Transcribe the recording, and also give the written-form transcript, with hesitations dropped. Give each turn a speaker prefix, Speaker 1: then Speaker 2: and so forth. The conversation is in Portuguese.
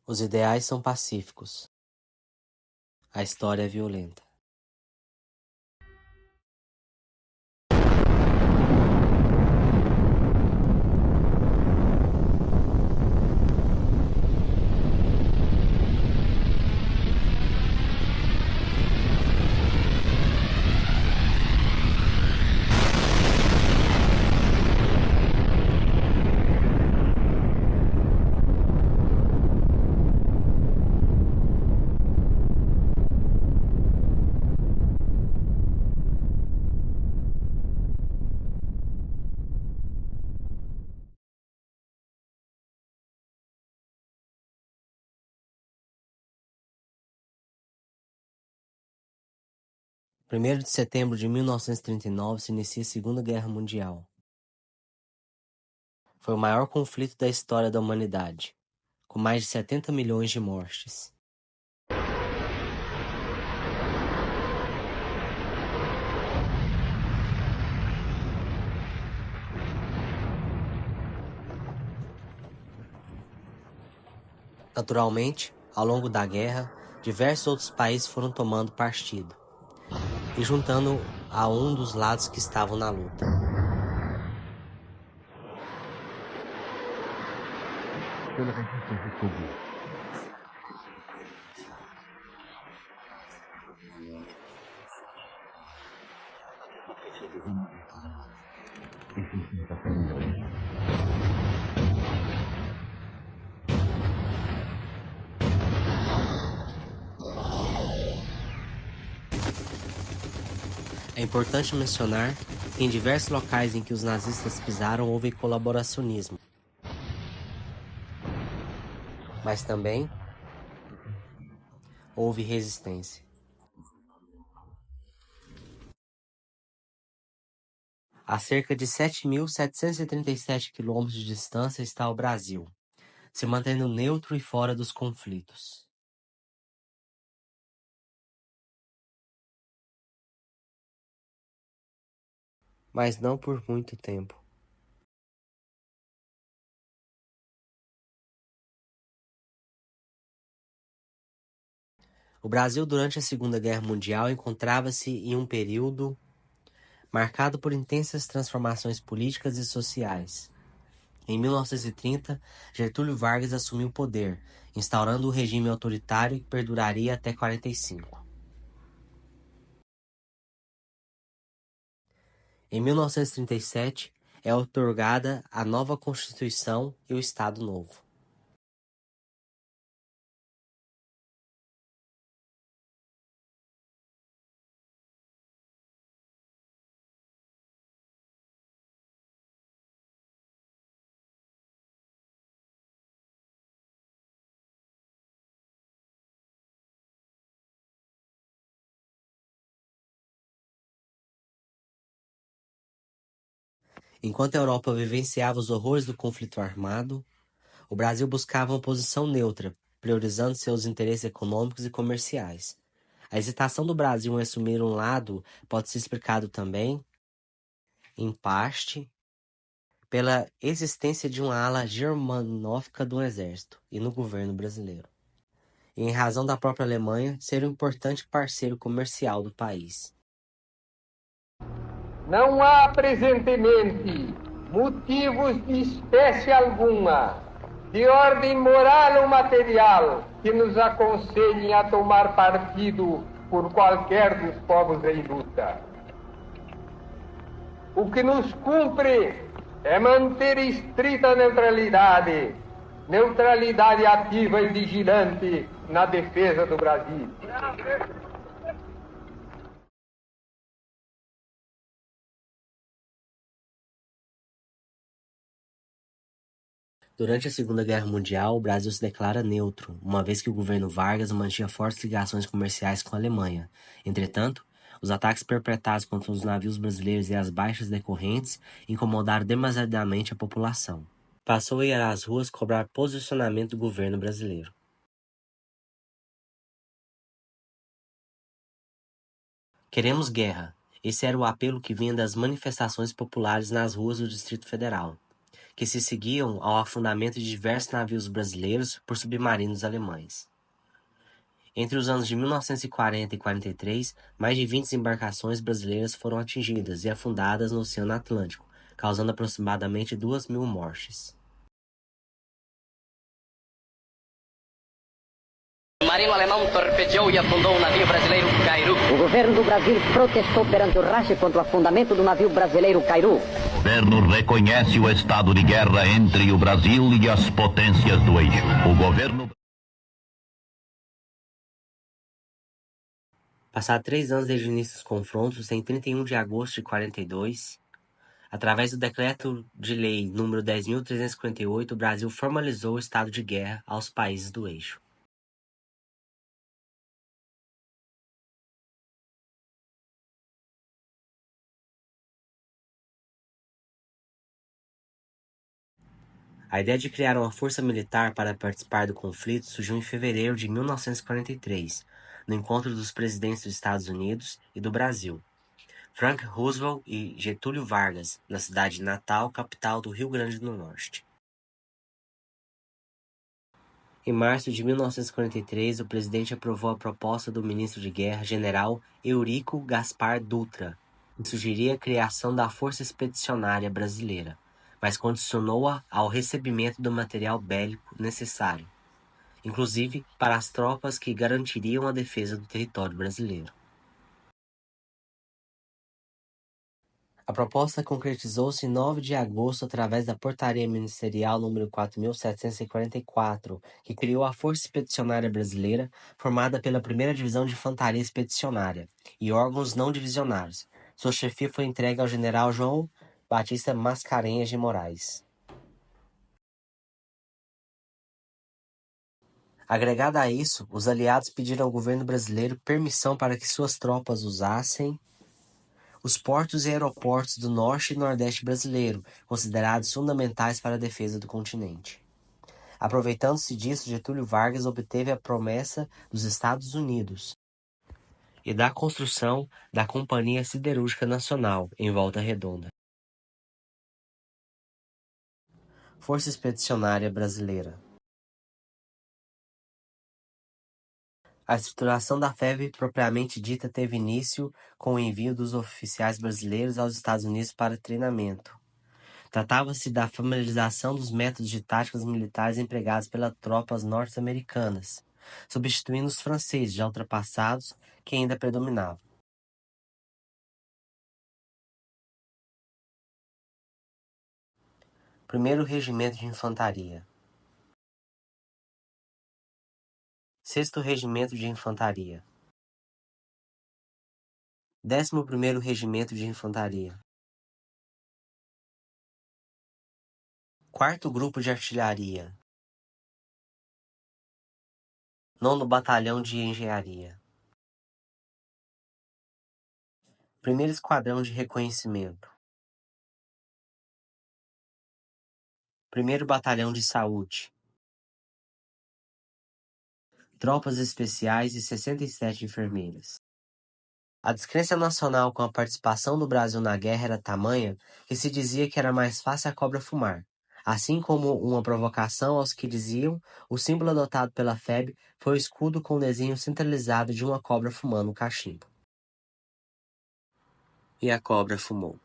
Speaker 1: Os ideais são pacíficos. A história é violenta. Primeiro de setembro de 1939 se inicia a Segunda Guerra Mundial. Foi o maior conflito da história da humanidade, com mais de 70 milhões de mortes. Naturalmente, ao longo da guerra, diversos outros países foram tomando partido e juntando a um dos lados que estavam na luta. É importante mencionar que em diversos locais em que os nazistas pisaram houve colaboracionismo, mas também houve resistência. A cerca de 7.737 quilômetros de distância está o Brasil, se mantendo neutro e fora dos conflitos. Mas não por muito tempo. O Brasil, durante a Segunda Guerra Mundial, encontrava-se em um período marcado por intensas transformações políticas e sociais. Em 1930, Getúlio Vargas assumiu o poder, instaurando o regime autoritário que perduraria até 1945. Em 1937, é outorgada a nova Constituição e o Estado Novo. Enquanto a Europa vivenciava os horrores do conflito armado, o Brasil buscava uma posição neutra, priorizando seus interesses econômicos e comerciais. A hesitação do Brasil em assumir um lado pode ser explicado também, em parte, pela existência de uma ala germanófica do exército e no governo brasileiro, e em razão da própria Alemanha ser um importante parceiro comercial do país.
Speaker 2: Não há presentemente motivos de espécie alguma, de ordem moral ou material, que nos aconselhem a tomar partido por qualquer dos povos em luta. O que nos cumpre é manter estrita neutralidade, neutralidade ativa e vigilante na defesa do Brasil.
Speaker 1: Durante a Segunda Guerra Mundial, o Brasil se declara neutro, uma vez que o governo Vargas mantinha fortes ligações comerciais com a Alemanha. Entretanto, os ataques perpetrados contra os navios brasileiros e as baixas decorrentes incomodaram demasiadamente a população. Passou a ir às ruas cobrar posicionamento do governo brasileiro. Queremos guerra. Esse era o apelo que vinha das manifestações populares nas ruas do Distrito Federal, que se seguiam ao afundamento de diversos navios brasileiros por submarinos alemães. Entre os anos de 1940 e 43, mais de 20 embarcações brasileiras foram atingidas e afundadas no Oceano Atlântico, causando aproximadamente 2.000 mortes.
Speaker 3: O marinho alemão torpedeou e afundou o navio brasileiro Cairu.
Speaker 4: O governo do Brasil protestou perante o Rache contra o afundamento do navio brasileiro Cairu.
Speaker 5: O governo reconhece o estado de guerra entre o Brasil e as potências do eixo. O governo...
Speaker 1: Passados 3 anos desde o início dos confrontos, em 31 de agosto de 42, através do Decreto-de-Lei nº 10.358, o Brasil formalizou o estado de guerra aos países do eixo. A ideia de criar uma força militar para participar do conflito surgiu em fevereiro de 1943, no encontro dos presidentes dos Estados Unidos e do Brasil, Franklin Roosevelt e Getúlio Vargas, na cidade de Natal, capital do Rio Grande do Norte. Em março de 1943, o presidente aprovou a proposta do ministro de Guerra, general Eurico Gaspar Dutra, que sugeria a criação da Força Expedicionária Brasileira, mas condicionou-a ao recebimento do material bélico necessário, inclusive para as tropas que garantiriam a defesa do território brasileiro. A proposta concretizou-se em 9 de agosto através da Portaria Ministerial número 4.744, que criou a Força Expedicionária Brasileira, formada pela 1ª Divisão de Infantaria Expedicionária e órgãos não divisionários. Sua chefia foi entregue ao general João Batista Mascarenhas de Moraes. Agregado a isso, os aliados pediram ao governo brasileiro permissão para que suas tropas usassem os portos e aeroportos do norte e nordeste brasileiro, considerados fundamentais para a defesa do continente. Aproveitando-se disso, Getúlio Vargas obteve a promessa dos Estados Unidos e da construção da Companhia Siderúrgica Nacional, em Volta Redonda. Força Expedicionária Brasileira. A estruturação da FEB propriamente dita teve início com o envio dos oficiais brasileiros aos Estados Unidos para treinamento. Tratava-se da familiarização dos métodos de táticas militares empregados pelas tropas norte-americanas, substituindo os franceses já ultrapassados que ainda predominavam. Primeiro Regimento de Infantaria. 6º Regimento de Infantaria. 11º Regimento de Infantaria. 4º Grupo de Artilharia. 9º Batalhão de Engenharia. 1º Esquadrão de Reconhecimento. 1º Batalhão de Saúde. Tropas especiais e 67 enfermeiras. A descrença nacional com a participação do Brasil na guerra era tamanha que se dizia que era mais fácil a cobra fumar. Assim como uma provocação aos que diziam, o símbolo adotado pela FEB foi o escudo com o desenho centralizado de uma cobra fumando um cachimbo. E a cobra fumou.